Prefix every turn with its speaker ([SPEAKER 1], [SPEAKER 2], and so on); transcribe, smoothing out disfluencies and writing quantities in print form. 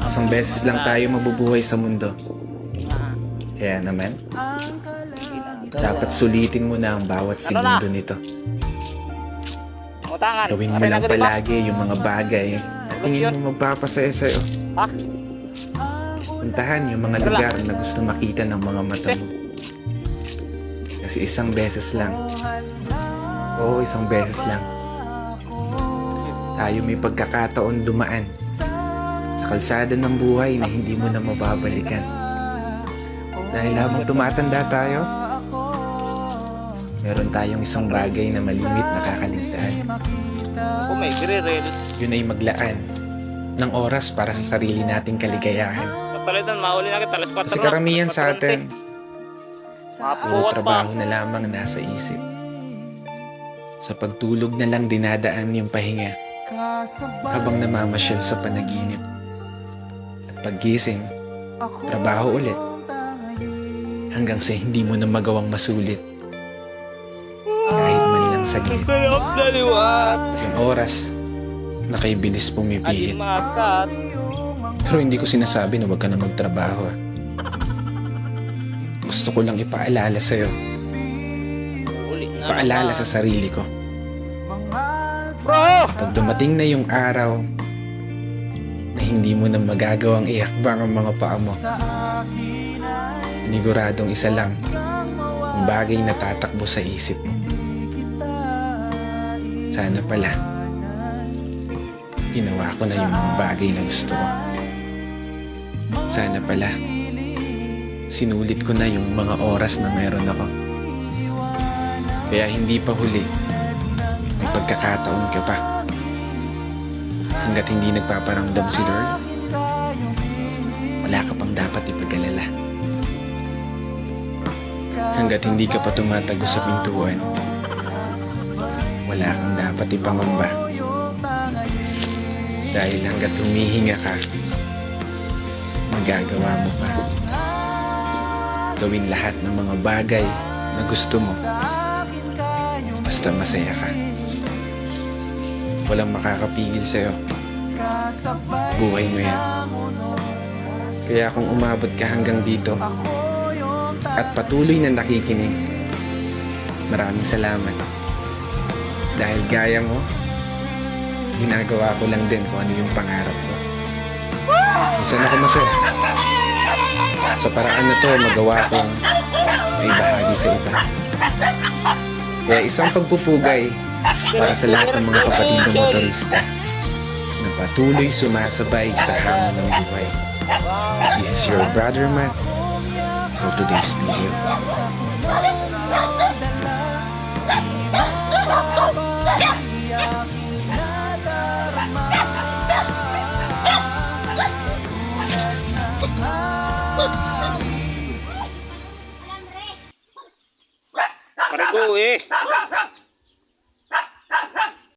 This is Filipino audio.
[SPEAKER 1] Isang beses lang tayo mabubuhay sa mundo. Kaya naman, dapat sulitin mo na ang bawat segundo nito.
[SPEAKER 2] Utangan.
[SPEAKER 1] Gawin mo lang palagi yung mga bagay na tingin mo magpapasaya sa'yo.
[SPEAKER 2] Ha?
[SPEAKER 1] Puntahan yung mga lugar na gusto makita ng mga mata mo. Kasi isang beses lang. Oo, isang beses lang. Tayo may pagkakataon dumaan sa kalsada ng buhay na hindi mo na mababalikan. Dahil habang tumatanda tayo, meron tayong isang bagay na malimit na kakaligtaan.
[SPEAKER 2] Oh, may gre-reels.
[SPEAKER 1] Yun ay maglaan ng oras para sa sarili nating kaligayahan.
[SPEAKER 2] Kapalitan, mahuli na kita. Alas 4
[SPEAKER 1] Kasi
[SPEAKER 2] na.
[SPEAKER 1] karamihan
[SPEAKER 2] Alas
[SPEAKER 1] sa
[SPEAKER 2] 4
[SPEAKER 1] atin, puro
[SPEAKER 2] Mapuwat pa.
[SPEAKER 1] trabaho na lamang nasa isip. Sa pagtulog na lang dinadaan yung pahinga habang namamasyal sa panaginip. At paggising, trabaho ulit hanggang sa hindi mo na magawang masulit kahit man lang saglit.
[SPEAKER 2] Kalap na liwat.
[SPEAKER 1] Yung oras na kay bilis pumipihit.
[SPEAKER 2] Alimakat.
[SPEAKER 1] Pero hindi ko sinasabi na huwag ka na magtrabaho. Gusto ko lang ipaalala sa'yo.
[SPEAKER 2] Huli na
[SPEAKER 1] Paalala
[SPEAKER 2] naman.
[SPEAKER 1] sa sarili ko.
[SPEAKER 2] Bro!
[SPEAKER 1] Pag dumating na yung araw na hindi mo na magagawang iakbang ang mga paa mo, siniguradong isa lang ang bagay na tatakbo sa isip mo. Sana pala ginawa ko na yung mga bagay na gusto ko. Sana pala sinulit ko na yung mga oras na meron ako. Kaya hindi pa huli, may pagkakataon ka pa. Hanggat hindi nagpaparamdam si Lord, wala ka pang dapat ipag-alala. Hanggat hindi ka pa tumatago sa pintuan, wala kang dapat ipangamba. Dahil hanggat humihinga ka, magagawa mo pa. Gawin lahat ng mga bagay na gusto mo. Basta masaya ka. Walang makakapigil sa'yo. Buhay mo yan. Kaya kung umabot ka hanggang dito at patuloy na nakikinig, maraming salamat. Dahil gaya mo, ginagawa ko lang din kung ano yung pangarap ko. Minsan ako masaya. Sa paraan na to, magawa kong may bahagi sa iba. Kaya isang pagpupugay para sa lahat ng mga kapatid ng motorista na patuloy sumasabay sa hamon ng buhay. This is your brother Matt for today's video.
[SPEAKER 2] Pare ko eh.